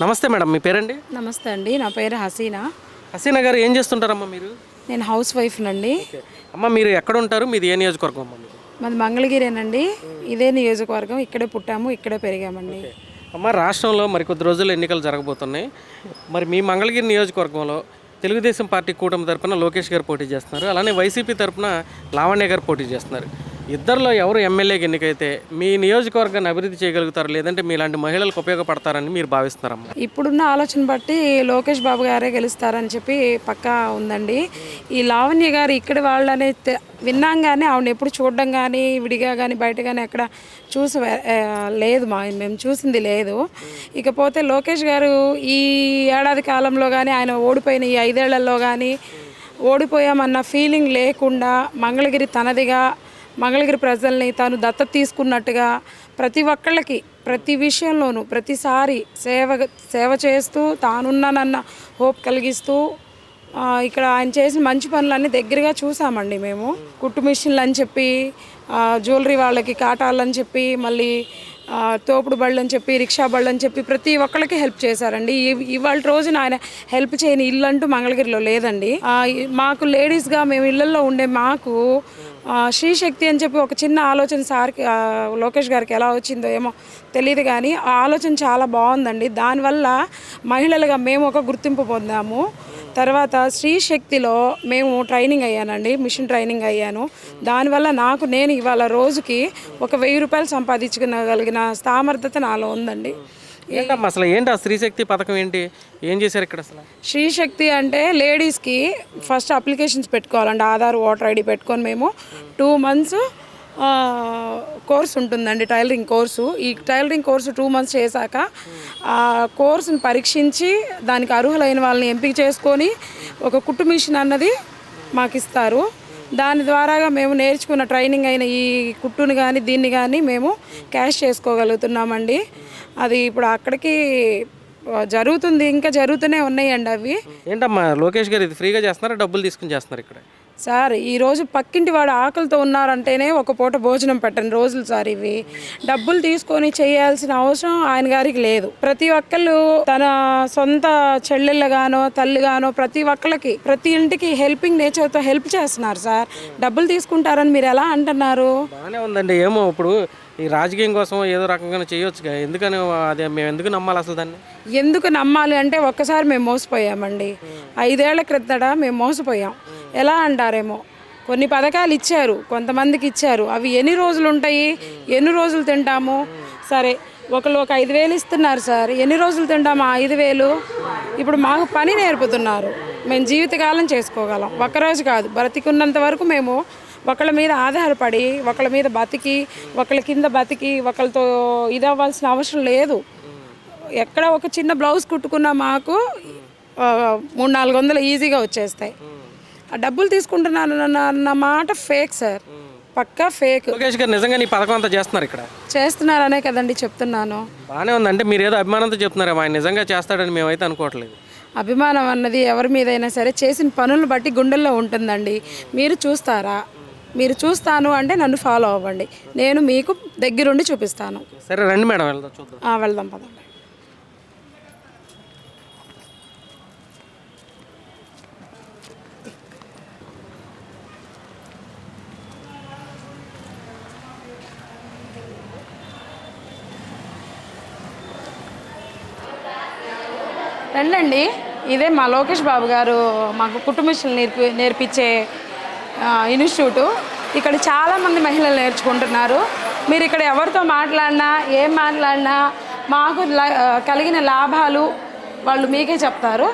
నమస్తే మేడం, మీ పేరండి? నమస్తే అండి, నా పేరు హసీనా. హసీనా గారు ఏం చేస్తుంటారమ్మా మీరు? నేను హౌస్ వైఫ్నండి. ఓకే. అమ్మ మీరు ఎక్కడ ఉంటారు? మీది ఏ నియోజకవర్గం అమ్మా మీది? మాది మంగళగిరేనండి. ఇదే నియోజకవర్గం, ఇక్కడే పుట్టాము, ఇక్కడే పెరిగామండి. ఓకే. అమ్మ రాష్ట్రంలో మరికొద్ది రోజుల్లో ఎన్నికలు జరగబోతున్నాయి. మరి మీ మంగళగిరి నియోజకవర్గంలో తెలుగుదేశం పార్టీ కూటమి తరపున లోకేష్ గారు పోటీ చేస్తున్నారు, అలానే వైసీపీ తరపున లావణ్య గారు పోటీ చేస్తున్నారు. ఇద్దరిలో ఎవరు ఎమ్మెల్యేకి ఎన్నికైతే మీ నియోజకవర్గాన్ని అభివృద్ధి చేయగలుగుతారు, లేదంటే మీలాంటి మహిళలకు ఉపయోగపడతారని మీరు భావిస్తున్నారమ్మా? ఇప్పుడున్న ఆలోచన బట్టి లోకేష్ బాబు గారే గెలుస్తారని చెప్పి పక్కా ఉందండి. ఈ లావణ్య గారు ఇక్కడి వాళ్ళనే విన్నాం కానీ ఆవిడ ఎప్పుడు చూడడం కానీ విడిగా కానీ బయట కానీ ఎక్కడ చూసి లేదు, మేము చూసింది లేదు. ఇకపోతే లోకేష్ గారు ఈ ఏడాది కాలంలో కానీ ఆయన ఓడిపోయిన ఈ 5 ఏళ్లలో కానీ ఓడిపోయామన్న ఫీలింగ్ లేకుండా మంగళగిరి తనదిగా, మంగళగిరి ప్రజల్ని తాను దత్తత తీసుకున్నట్టుగా ప్రతి ఒక్కళ్ళకి ప్రతి విషయంలోనూ ప్రతిసారి సేవ చేస్తూ తానున్నానన్న హోప్ కలిగిస్తూ ఇక్కడ ఆయన చేసిన మంచి పనులన్నీ దగ్గరగా చూసామండి. మేము కుట్టు మిషన్లు అని చెప్పి, జ్యువెలరీ వాళ్ళకి కాటాలని చెప్పి, మళ్ళీ తోపుడు బళ్ళు అని చెప్పి, రిక్షా బళ్ళు అని చెప్పి ప్రతి ఒక్కళ్ళకి హెల్ప్ చేశారండి. ఇవాళ రోజున ఆయన హెల్ప్ చేయని ఇల్లు అంటూ మంగళగిరిలో లేదండి. మాకు లేడీస్గా మేము ఇళ్లలో ఉండే మాకు శ్రీశక్తి అని చెప్పి ఒక చిన్న ఆలోచన సార్కి లోకేష్ గారికి ఎలా వచ్చిందో ఏమో తెలియదు కానీ ఆ ఆలోచన చాలా బాగుందండి. దానివల్ల మహిళలుగా మేము ఒక గుర్తింపు పొందాము. తర్వాత శ్రీశక్తిలో మేము ట్రైనింగ్ అయ్యానండి, మిషన్ ట్రైనింగ్ అయ్యాను. దానివల్ల నేను ఇవాళ రోజుకి ఒక 1000 రూపాయలు సంపాదించుకోగలిగిన సామర్థ్యత నాలో ఉందండి. ఏంటమ్మా అసలు ఏంటి ఆ స్త్రీశక్తి పథకం ఏంటి, ఏం చేశారు ఇక్కడ అసలు? శ్రీశక్తి అంటే లేడీస్కి ఫస్ట్ అప్లికేషన్స్ పెట్టుకోవాలండి, ఆధార్ ఓటర్ ఐడి పెట్టుకొని మేము 2 months కోర్స్ ఉంటుందండి, టైలరింగ్ కోర్సు. ఈ టైలరింగ్ కోర్సు 2 months చేశాక ఆ కోర్సును పరీక్షించి దానికి అర్హులైన వాళ్ళని ఎంపిక చేసుకొని ఒక కుట్టు మిషన్ అన్నది మాకు ఇస్తారు. దాని ద్వారాగా మేము నేర్చుకున్న ట్రైనింగ్ అయిన ఈ కుట్టుని కానీ దీన్ని కానీ మేము క్యాష్ చేసుకోగలుగుతున్నామండి. అది ఇప్పుడు అక్కడికి జరుగుతుంది, ఇంకా జరుగుతూనే ఉన్నాయండి అవి. ఏంటమ్మా లోకేష్ గారు ఇది ఫ్రీగా చేస్తున్నారా, డబ్బులు తీసుకుని చేస్తున్నారు ఇక్కడ? సార్ ఈరోజు పక్కింటి వాడు ఆకలితో ఉన్నారంటేనే ఒక పూట భోజనం పెట్టని రోజులు సార్ ఇవి. డబ్బులు తీసుకొని చేయాల్సిన అవసరం ఆయన గారికి లేదు. ప్రతి ఒక్కళ్ళు తన సొంత చెల్లెళ్ళగానో తల్లిగానో ప్రతి ఒక్కళ్ళకి ప్రతి ఇంటికి హెల్పింగ్ నేచర్తో హెల్ప్ చేస్తున్నారు సార్. డబ్బులు తీసుకుంటారని మీరు ఎలా అంటున్నారు? బాగానే ఉందండి. ఏమో ఇప్పుడు ఈ రాజకీయం కోసం ఏదో రకంగా చేయొచ్చుగా, ఎందుకని అదే మేము ఎందుకు నమ్మాలి అసలు దాన్ని? ఎందుకు నమ్మాలి అంటే ఒక్కసారి మేము మోసపోయామండి. 5 ఏళ్ల క్రితట మేము మోసపోయాం. ఎలా అంటారేమో, కొన్ని పథకాలు ఇచ్చారు, కొంతమందికి ఇచ్చారు, అవి ఎన్ని రోజులు ఉంటాయి, ఎన్ని రోజులు తింటాము? సరే ఒకళ్ళు ఒక 5,000 ఇస్తున్నారు సార్, ఎన్ని రోజులు తింటాము ఆ 5,000? ఇప్పుడు మాకు పని నేర్పుతున్నారు, మేము జీవితకాలం చేసుకోగలం, ఒక్కరోజు కాదు, బ్రతికున్నంత వరకు మేము ఒకళ్ళ మీద ఆధారపడి ఒకళ్ళ మీద బతికి ఒకళ్ళ కింద బతికి ఒకళ్ళతో ఇది అవ్వాల్సిన అవసరం లేదు. ఎక్కడ ఒక చిన్న బ్లౌజ్ కుట్టుకున్నా మాకు 300-400 ఈజీగా వచ్చేస్తాయి. ఆ డబ్బులు తీసుకుంటున్నాను అన్న మాట ఫేక్ సార్, పక్కా ఫేక్. లోకేష్ గారు నిజంగా ఈ పథకం అంతా చేస్తున్నారు ఇక్కడ? చేస్తున్నారనే కదండి చెప్తున్నాను. బాగానే ఉందంటే మీరు ఏదో అభిమానంతో చెప్తున్నారు, ఆయన నిజంగా చేస్తాడని మేమైతే అనుకోవట్లేదు. అభిమానం అన్నది ఎవరి మీదైనా సరే చేసిన పనులను బట్టి గుండెల్లో ఉంటుందండి. మీరు చూస్తారా? మీరు చూస్తాను అంటే నన్ను ఫాలో అవ్వండి, నేను మీకు దగ్గరుండి చూపిస్తాను. సరే రండి మేడం, వెళ్దాం, చూద్దాం. వెళ్దాం పదండి. రండి, ఇదే మా లోకేష్ బాబు గారు మాకు కుట్టు మిషన్లు నేర్పించే ఇన్స్టిట్యూటు. ఇక్కడ చాలామంది మహిళలు నేర్చుకుంటున్నారు. మీరు ఇక్కడ ఎవరితో మాట్లాడినా ఏం మాట్లాడినా మాకు కలిగిన లాభాలు వాళ్ళు మీకే చెప్తారు,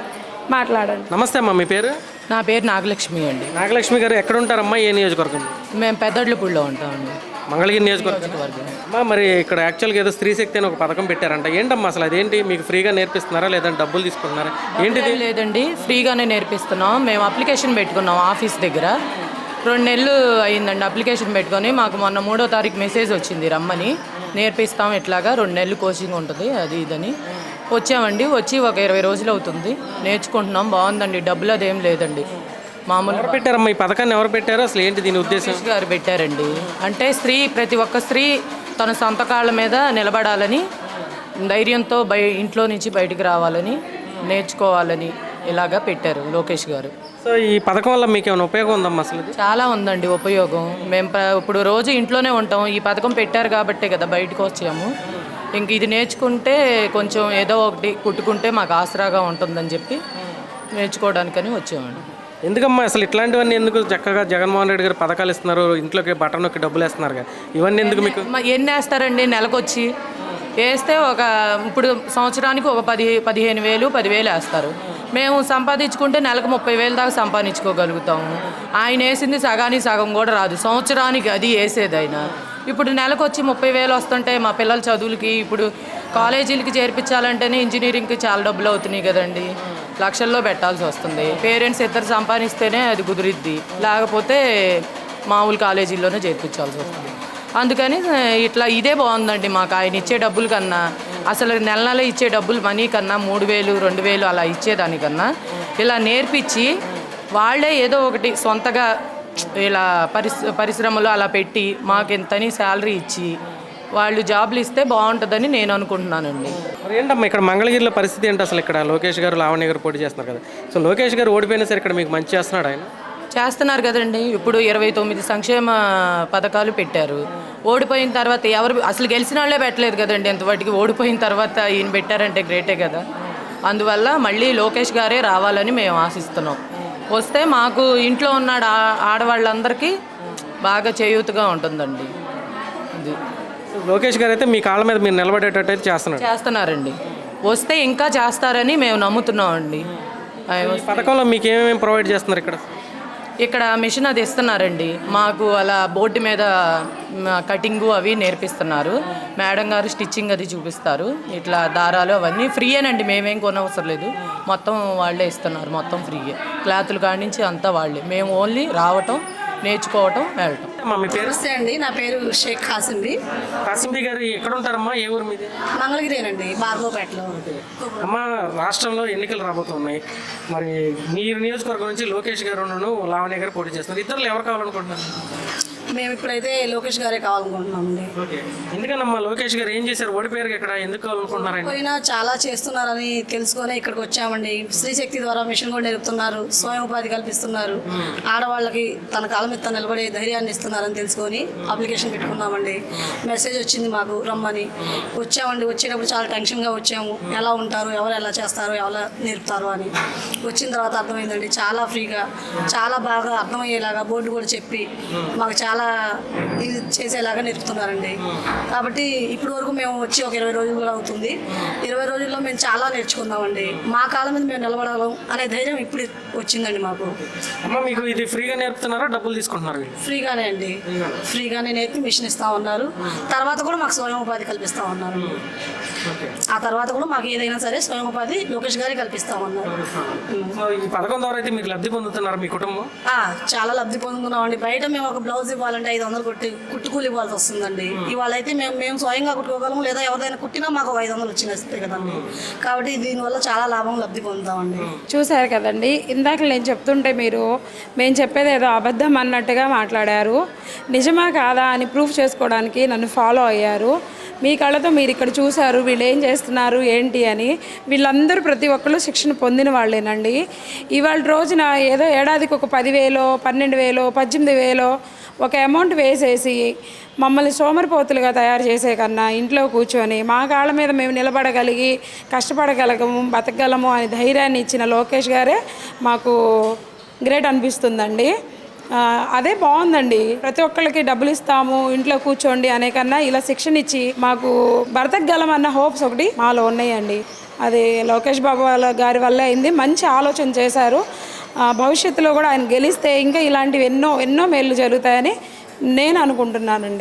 మాట్లాడండి. నమస్తే అమ్మా, మీ పేరు? నా పేరు నాగలక్ష్మి అండి. నాగలక్ష్మి గారు ఎక్కడ ఉంటారమ్మా, ఏ నియోజకవర్గం? మేము పెద్దొడ్లపూడిలో ఉంటామండి, మంగళగిరి నియోజకవర్గం. అమ్మా మరి ఇక్కడ యాక్చువల్గా ఏదో స్త్రీశక్తి అని ఒక పథకం పెట్టారంట, ఏంటమ్మా అసలు అదేంటి? మీకు ఫ్రీగా నేర్పిస్తున్నారా లేదంటే డబ్బులు తీసుకుంటున్నారా ఏంటిది? లేదండి, ఫ్రీగానే నేర్పిస్తున్నాం. మేము అప్లికేషన్ పెట్టుకున్నాం ఆఫీస్ దగ్గర, 2 నెలలు అయిందండి అప్లికేషన్ పెట్టుకొని. మాకు మొన్న 3వ తారీఖు మెసేజ్ వచ్చింది రమ్మని, నేర్పిస్తాం ఇట్లాగా 2 నెలలు కోచింగ్ ఉంటుంది అది ఇదని. వచ్చామండి, వచ్చి ఒక 20 రోజులు అవుతుంది, నేర్చుకుంటున్నాం. బాగుందండి, డబ్బులు అదేం లేదండి, మామూలు. ఎవరు పెట్టారమ్మా ఈ పథకాన్ని, ఎవరు పెట్టారు అసలు, ఏంటి దీని ఉద్దేశం? లోకేష్ గారు పెట్టారండి. అంటే ప్రతి ఒక్క స్త్రీ తన సొంత కాళ్ళ మీద నిలబడాలని ధైర్యంతో ఇంట్లో నుంచి బయటికి రావాలని, నేర్చుకోవాలని ఇలాగా పెట్టారు లోకేష్ గారు. సో ఈ పథకం వల్ల మీకు ఏమైనా ఉపయోగం ఉందమ్మా అసలు ఇది? చాలా ఉందండి ఉపయోగం. మేము ఇప్పుడు రోజు ఇంట్లోనే ఉంటాం. ఈ పథకం పెట్టారు కాబట్టే కదా బయటకు వచ్చాము. ఇంక ఇది నేర్చుకుంటే కొంచెం ఏదో ఒకటి కుట్టుకుంటే మాకు ఆసరాగా ఉంటుందని చెప్పి నేర్చుకోవడానికని వచ్చామండి. ఎందుకమ్మా అసలు ఇట్లాంటివన్నీ ఎందుకు? చక్కగా జగన్మోహన్ రెడ్డి గారు పథకాలు ఇస్తున్నారు, ఇంట్లోకి బటన్ నొక్కి డబ్బులు వేస్తున్నారు కదా, ఇవన్నీ ఎందుకు మీకు? ఎన్ని వేస్తారండి నెలకొచ్చి? వేస్తే ఇప్పుడు సంవత్సరానికి ఒక 15,000 10,000 వేస్తారు. మేము సంపాదించుకుంటే నెలకు 30,000 దాకా సంపాదించుకోగలుగుతాము. ఆయన వేసింది సగానికి సగం కూడా రాదు సంవత్సరానికి, అది వేసేది ఆయన. ఇప్పుడు నెలకు వచ్చి 30,000 వస్తుంటే మా పిల్లల చదువులకి, ఇప్పుడు కాలేజీలకి చేర్పించాలంటేనే ఇంజనీరింగ్కి చాలా డబ్బులు అవుతున్నాయి కదండి, లక్షల్లో పెట్టాల్సి వస్తుంది. పేరెంట్స్ ఇద్దరు సంపాదిస్తేనే అది కుదిరిద్ది, లేకపోతే మామూలు కాలేజీల్లోనే చేర్పించాల్సి వస్తుంది. అందుకని ఇదే బాగుందండి మాకు. ఆయన ఇచ్చే డబ్బుల కన్నా, అసలు నెల నెల ఇచ్చే డబ్బులు మనీ కన్నా 3,000 2,000 అలా ఇచ్చేదానికన్నా ఇలా నేర్పించి వాళ్ళే ఏదో ఒకటి సొంతగా ఇలా పరిశ్రమలు అలా పెట్టి మాకు ఎంతని శాలరీ ఇచ్చి వాళ్ళు జాబ్లు ఇస్తే బాగుంటుందని నేను అనుకుంటున్నానండి. మరి ఏంటమ్మా ఇక్కడ మంగళగిరిలో పరిస్థితి ఏంటి అసలు? ఇక్కడ లోకేష్ గారు లావణ్య గారు పోటీ చేస్తున్నారు కదా, సో లోకేష్ గారు ఓడిపోయినా సరే ఇక్కడ మీకు మంచి చేస్తున్నాడు ఆయన? చేస్తున్నారు కదండి. ఇప్పుడు 29 సంక్షేమ పథకాలు పెట్టారు. ఓడిపోయిన తర్వాత అసలు గెలిచిన వాళ్ళే పెట్టలేదు కదండి ఎంతవాటికి. ఓడిపోయిన తర్వాత ఈయన పెట్టారంటే గ్రేటే కదా. అందువల్ల మళ్ళీ లోకేష్ గారే రావాలని మేము ఆశిస్తున్నాం. వస్తే మాకు ఇంట్లో ఉన్న ఆడవాళ్ళందరికీ బాగా చేయూతగా ఉంటుందండి. ఇది లోకేష్ గారు అయితే మీ కాళ్ళ మీద మీరు నిలబడేటట్టు అయితే చేస్తున్నారండి. వస్తే ఇంకా చేస్తారని మేము నమ్ముతున్నామండి. ఈ పథకంలో మీకు ఏమేమి ప్రొవైడ్ చేస్తున్నారు ఇక్కడ మిషన్ అది ఇస్తున్నారండి మాకు. అలా బోర్డు మీద కటింగు అవి నేర్పిస్తున్నారు. మేడం గారు స్టిచ్చింగ్ అది చూపిస్తారు. ఇట్లా దారాలు అవన్నీ ఫ్రీయేనండి, మేమేం కొనవసరం లేదు. మొత్తం వాళ్ళే ఇస్తున్నారు, మొత్తం ఫ్రీయే. క్లాతులు కాడి నుంచి అంతా వాళ్ళే. మేము ఓన్లీ రావటం, నేర్చుకోవటం, వెళ్ళటం. మీ పేరు? నమస్తే అండి, నా పేరు షేక్ కాసింబి. కాసింబి గారు ఎక్కడ ఉంటారమ్మా? ఏ ఊరు మీది? మంగళగిరేనండి, బార్గోపేటలో. అమ్మ, రాష్ట్రంలో ఎన్నికలు రాబోతున్నాయి. మరి మీరు నియోజకవర్గం నుంచి లోకేష్ గారు లావణ్య గారు పోటీ చేస్తున్నారు. ఇద్దరు ఎవరు కావాలనుకుంటున్నారు? మేము ఇప్పుడైతే లోకేష్ గారే కావాలనుకుంటున్నామండి. ఎందుకనమ్మా లోకేష్ గారు ఏం చేశారు? ఓడిపోయారు ఇక్కడ, ఎందుకు కావాలనుకుంటున్నారండి? పోయినా చాలా చేస్తున్నారని తెలుసుకొని ఇక్కడికి వచ్చామండి. స్త్రీ శక్తి ద్వారా మిషన్ కూడా నేర్పుతున్నారు, స్వయం ఉపాధి కల్పిస్తున్నారు, ఆడవాళ్ళకి తన కాళ్ళ మీద తను నిలబడే ధైర్యాన్ని ఇస్తున్నారని తెలుసుకొని అప్లికేషన్ పెట్టుకున్నామండి. మెసేజ్ వచ్చింది మాకు రమ్మని. వచ్చామండి. వచ్చేటప్పుడు చాలా టెన్షన్గా వచ్చాము, ఎలా ఉంటారు, ఎవరు ఎలా చేస్తారు, ఎలా నేర్పుతారు అని. వచ్చిన తర్వాత అర్థమైందండి, చాలా ఫ్రీగా, చాలా బాగా అర్థమయ్యేలాగా బోర్డు కూడా చెప్పి మాకు చాలా ఇది చేసేలాగా నేర్పుతున్నారండి. కాబట్టి ఇప్పటి వరకు మేము వచ్చి ఒక 20 రోజులు కూడా అవుతుంది. 20 రోజుల్లో మేము చాలా నేర్చుకున్నామండి. మా కాలం మీద మేము నిలబడగలం అనే ధైర్యం ఇప్పుడు వచ్చిందండి మాకు. అమ్మ, మీకు ఇది ఫ్రీగా నేర్పుతున్నారా, డబ్బులు తీసుకుంటున్నారు? ఫ్రీగానే అండి, ఫ్రీగానే నేర్పి మిషన్ ఇస్తా ఉన్నారు. తర్వాత కూడా మాకు స్వయం ఉపాధి కల్పిస్తా ఉన్నారు. ఆ తర్వాత కూడా మాకు ఏదైనా సరే స్వయం ఉపాధి లోకేష్ గారే కల్పిస్తా ఉన్నారు. ఈ పథకం ద్వారా అయితే మీరు లబ్ధి పొందుతున్నారు మీ కుటుంబం? చాలా లబ్ధి పొందుతున్నామండి. బయట మేము ఒక బ్లౌజ్ ఇవ్వాలంటే 500 కుట్టుకూలు ఇవ్వాల్సి వస్తుందండి. ఇవాళ అయితే మేము స్వయంగా కుట్టుకోగలము, లేదా ఎవరైనా కుట్టినా మాకు 500 వచ్చినాయి కదండి. కాబట్టి దీనివల్ల చాలా లాభం లబ్ధి పొందుతామండి. చూశారు కదండి, ఇందాక నేను చెప్తుంటే మేము చెప్పేది ఏదో అబద్ధం అన్నట్టుగా మాట్లాడారు. నిజమా కాదా అని ప్రూఫ్ చేసుకోవడానికి నన్ను ఫాలో అయ్యారు. మీ కళ్ళతో మీరు ఇక్కడ చూశారు వీళ్ళు ఏం చేస్తున్నారు ఏంటి అని. వీళ్ళందరూ ప్రతి ఒక్కళ్ళు శిక్షణ పొందిన వాళ్ళేనండి. ఇవాళ రోజున ఏదో ఏడాదికి ఒక 10,000 12,000 18,000 ఒక అమౌంట్ వేసేసి మమ్మల్ని సోమరిపోతులుగా తయారు చేసే కన్నా ఇంట్లో కూర్చొని మా కాళ్ళ మీద మేము నిలబడగలిగి కష్టపడగలగము, బతకగలము అని ధైర్యాన్ని ఇచ్చిన లోకేష్ గారే మాకు గ్రేట్ అనిపిస్తుందండి. అదే బాగుందండి. ప్రతి ఒక్కళ్ళకి డబ్బులు ఇస్తాము, ఇంట్లో కూర్చోండి అనే కన్నా ఇలా శిక్షణ ఇచ్చి మాకు బ్రతకగలం అన్న హోప్స్ ఒకటి మాలో ఉన్నాయండి. అది లోకేష్ బాబు గారి వల్ల అయింది. మంచి ఆలోచన చేశారు. భవిష్యత్తులో కూడా ఆయన గెలిస్తే ఇంకా ఇలాంటివి ఎన్నో మేలు జరుగుతాయని నేను అనుకుంటున్నానండి.